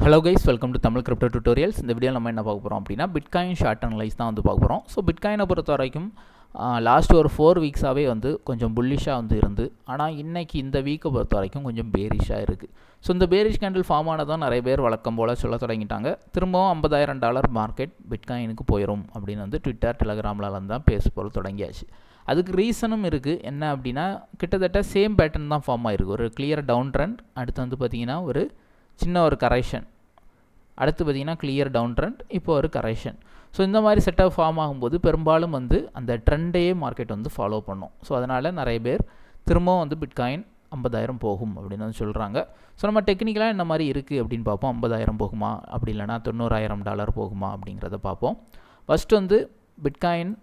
Hello guys, welcome to Tamil crypto tutorials. இந்த video நம்ம என்ன பார்க்க போகிறோம் அப்படின்னா பிட்காயின் ஷார்ட் அனலைஸ் தான் வந்து பார்க்க போகிறோம். ஸோ பிட்காயினை பொறுத்த வரைக்கும் லாஸ்ட் ஒரு 4 வீக்ஸாகவே வந்து கொஞ்சம் புல்லிஷாக வந்து இருந்து, ஆனால் இன்றைக்கி இந்த வீக்கை பொறுத்த வரைக்கும் கொஞ்சம் பேரிஷாக இருக்குது. ஸோ இந்த பேரிஷ் கேண்டில் ஃபார்ம் ஆனதான் நிறைய பேர் வழக்கம் போல் சொல்ல தொடங்கிட்டாங்க. திரும்பவும் $50,000 மார்க்கெட் பிட்காயினுக்கு போயிடும் அப்படின்னு வந்து ட்விட்டர், டெலகிராம்லாம் தான் பேச போல தொடங்கியாச்சு. அதுக்கு ரீசனும் இருக்குது. என்ன அப்படின்னா, கிட்டத்தட்ட சேம் பேட்டர்ன் தான் ஃபார்ம் ஆகிருக்கு. ஒரு கிளியர் டவுன் ட்ரெண்ட், அடுத்து வந்து பார்த்திங்கன்னா ஒரு சின்ன ஒரு கரெக்ஷன், அடுத்து பார்த்திங்கன்னா கிளியர் டவுன் ட்ரெண்ட், இப்போ ஒரு கரெக்ஷன். ஸோ இந்த மாதிரி செட்டப் ஃபார்ம் ஆகும்போது பெரும்பாலும் வந்து அந்த ட்ரெண்டையே மார்க்கெட் வந்து ஃபாலோ பண்ணும். ஸோ அதனால் நிறைய பேர் திரும்பவும் வந்து பிட்காயின் 50,000 போகும் அப்படின்னு வந்து சொல்கிறாங்க. ஸோ நம்ம டெக்னிக்கலாக என்ன மாதிரி இருக்குது அப்படின்னு பார்ப்போம். 50,000 போகுமா, அப்படி இல்லைனா $90,000 போகுமா அப்படிங்கிறத பார்ப்போம். ஃபஸ்ட்டு வந்து பிட்காயின்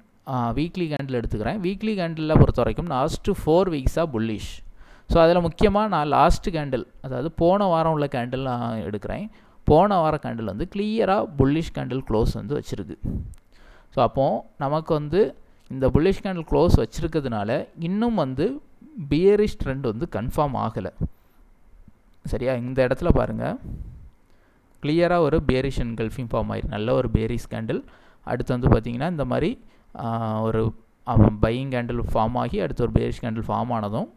வீக்லி கேண்டில் எடுத்துக்கிறேன். வீக்லி கேண்டிலில் பொறுத்த வரைக்கும் லாஸ்ட்டு 4 வீக்ஸாக புல்லிஷ். ஸோ அதில் முக்கியமாக நான் லாஸ்ட்டு கேண்டில், அதாவது போன வாரம் உள்ள கேண்டில் நான் எடுக்கிறேன். போன வார கேண்டில் வந்து கிளியராக புல்லிஷ் கேண்டில் க்ளோஸ் வந்து வச்சுருக்கு. ஸோ அப்போது நமக்கு வந்து இந்த புல்லிஷ் கேண்டில் க்ளோஸ் வச்சுருக்கிறதுனால இன்னும் வந்து பியரிஷ் ட்ரெண்ட் வந்து கன்ஃபார்ம் ஆகலை. சரியா, இந்த இடத்துல பாருங்கள், கிளியராக ஒரு பேரிஷ் என்கல்ஃபிங் ஃபார்ம் ஆயிருக்கு. நல்ல ஒரு பேரிஷ் கேண்டில். அடுத்து வந்து பார்த்திங்கன்னா இந்த மாதிரி ஒரு பையிங் கேண்டில் ஃபார்ம் ஆகி அடுத்து ஒரு பேரிஷ் கேண்டில் ஃபார்ம் ஆனதும்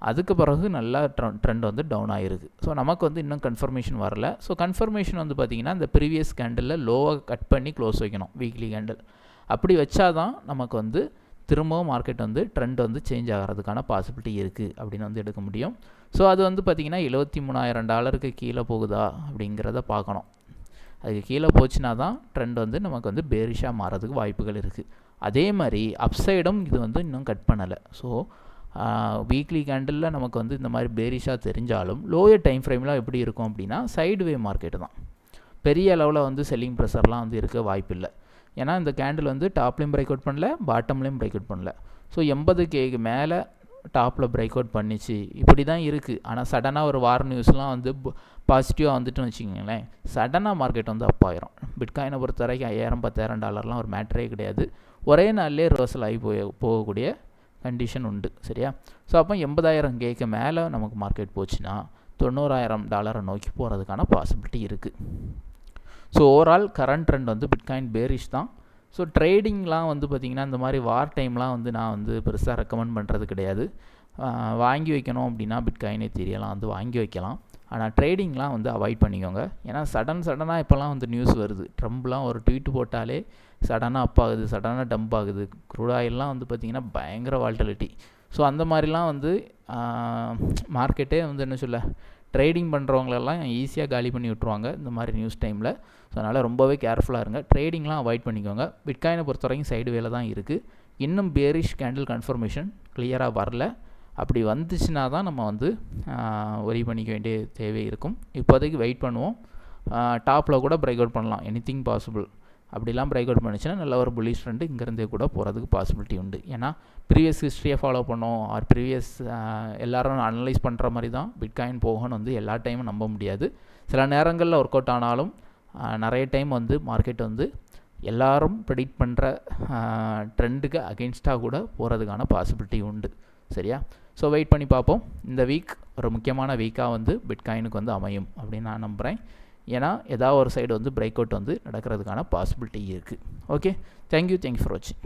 அதுக்கு பிறகு நல்லா ட்ரெண்ட் வந்து டவுன் ஆகிருக்கு. ஸோ நமக்கு வந்து இன்னும் கன்ஃபர்மேஷன் வரல. ஸோ கன்ஃபர்மேஷன் வந்து பார்த்திங்கன்னா இந்த ப்ரீவியஸ் கேண்டிலில் லோவாக கட் பண்ணி க்ளோஸ் வைக்கணும் வீக்லி கேண்டில். அப்படி வச்சாதான் நமக்கு வந்து திரும்பவும் மார்க்கெட் வந்து ட்ரெண்ட் வந்து சேஞ்ச் ஆகிறதுக்கான பாசிபிலிட்டி இருக்குது அப்படின்னு வந்து எடுக்க முடியும். ஸோ அது வந்து பார்த்திங்கன்னா $73,000 கீழே போகுதா அப்படிங்கிறத பார்க்கணும். அதுக்கு கீழே போச்சுன்னா தான் ட்ரெண்ட் வந்து நமக்கு வந்து பேரிஷாக மாறதுக்கு வாய்ப்புகள் இருக்குது. அதே மாதிரி அப்சைடும் இது வந்து இன்னும் கட் பண்ணலை. ஸோ வீக்லி கேண்டிலில் நமக்கு வந்து இந்த மாதிரி பேரிஷாக தெரிஞ்சாலும் லோயர் டைம் ஃப்ரேமில் எப்படி இருக்கும் அப்படின்னா சைடுவே மார்க்கெட்டு தான். பெரிய அளவில் வந்து செல்லிங் ப்ரெஷர்லாம் வந்து இருக்க வாய்ப்பு இல்லை. ஏன்னா இந்த கேண்டில் வந்து டாப்லேயும் பிரேக் அவுட் பண்ணல, பாட்டம்லேயும் பிரேக் அவுட் பண்ணல. ஸோ 80Kக்கு மேலே டாப்பில் பிரேக் அவுட் பண்ணிச்சு, இப்படி தான் இருக்குது. ஆனால் சடனாக ஒரு வார நியூஸ்லாம் வந்து பாசிட்டிவாக வந்துட்டுன்னு வச்சுக்கோங்களேன், சடனாக மார்க்கெட் வந்து அப் ஆயிரும். பிட்காயினை பொறுத்த வரைக்கும் $5,000-10,000 ஒரு மேட்டரே கிடையாது. ஒரே நாள்லேயே ரிவர்சல் ஆகி போகக்கூடிய கண்டிஷன் உண்டு. சரியா, ஸோ அப்போ 80,000Kக்கு மேலே நமக்கு மார்க்கெட் போச்சுன்னா $90,000 நோக்கி போகிறதுக்கான பாசிபிலிட்டி இருக்குது. ஸோ ஓவரால் கரண்ட் ட்ரெண்ட் வந்து பிட்காயின் பேரிஷ் தான். ஸோ ட்ரேடிங்லாம் வந்து பார்த்திங்கன்னா இந்த மாதிரி வார் டைம்லாம் வந்து நான் வந்து பெருசாக ரெக்கமெண்ட் பண்ணுறது கிடையாது. வாங்கி வைக்கணும் அப்படின்னா பிட்காயின் எத்தீரியம்லாம் வந்து வாங்கி வைக்கலாம். ஆனால் ட்ரேடிங்லாம் வந்து அவாய்ட் பண்ணிக்கோங்க. ஏன்னா சடனாக இப்போலாம் வந்து நியூஸ் வருது. ட்ரம்ப்லாம் ஒரு ட்வீட் போட்டாலே சடனாக அப் ஆகுது, சடனாக டம்ப் ஆகுது. க்ரூட் ஆயிலெலாம் வந்து பார்த்திங்கன்னா பயங்கர வால்டிலிட்டி. ஸோ அந்த மாதிரிலாம் வந்து மார்க்கெட்டே வந்து என்ன சொல்ல, ட்ரேடிங் பண்ணுறவங்களெல்லாம் ஈஸியாக காலி பண்ணி விட்ருவாங்க இந்த மாதிரி நியூஸ் டைமில். ஸோ அதனால் ரொம்பவே கேர்ஃபுல்லாக இருங்க. ட்ரேடிங்லாம் அவாய்ட் பண்ணிக்கோங்க. பிட்காயினை பொறுத்த வரைக்கும் சைடு வேலை தான் இருக்குது. இன்னும் பேரிஷ் கேண்டில் கன்ஃபர்மேஷன் கிளியராக வரல. அப்படி வந்துச்சுன்னா தான் நம்ம வந்து ஒரி பண்ணிக்க வேண்டிய தேவை இருக்கும். இப்போதைக்கு வெயிட் பண்ணுவோம். டாப்பில் கூட பிரேக் அவுட் பண்ணலாம், எனிதிங் பாசிபிள். அப்படிலாம் பிரேக் அவுட் பண்ணிச்சுன்னா நல்ல ஒரு புல்லிஷ் ட்ரெண்ட் இங்கேருந்தே கூட போகிறதுக்கு பாசிபிலிட்டி உண்டு. ஏன்னா ப்ரீவியஸ் ஹிஸ்ட்ரியை ஃபாலோ பண்ணோம், ஆர் ப்ரீவியஸ் எல்லோரும் அனலைஸ் பண்ணுற மாதிரி தான் பிட்காயின் போகணும்னு வந்து எல்லா டைமும் நம்ப முடியாது. சில நேரங்களில் ஒர்க் அவுட் ஆனாலும் நிறைய டைம் வந்து மார்க்கெட் வந்து எல்லோரும் ப்ரெடிக்ட் பண்ணுற ட்ரெண்டுக்கு அகெயின்ஸ்டாக கூட போகிறதுக்கான பாசிபிலிட்டி உண்டு. சரியா, ஸோ வெயிட் பண்ணி பார்ப்போம். இந்த வீக் ஒரு முக்கியமான வீக்காக வந்து பிட்காயினுக்கு வந்து அமையும் அப்படின்னு நான் நம்புகிறேன். ஏன்னா ஏதாவது ஒரு சைடு வந்து பிரேக் அவுட் வந்து நடக்கிறதுக்கான பாசிபிலிட்டி இருக்குது. ஓகே, தேங்க்யூ ஃபார் வாட்சிங்.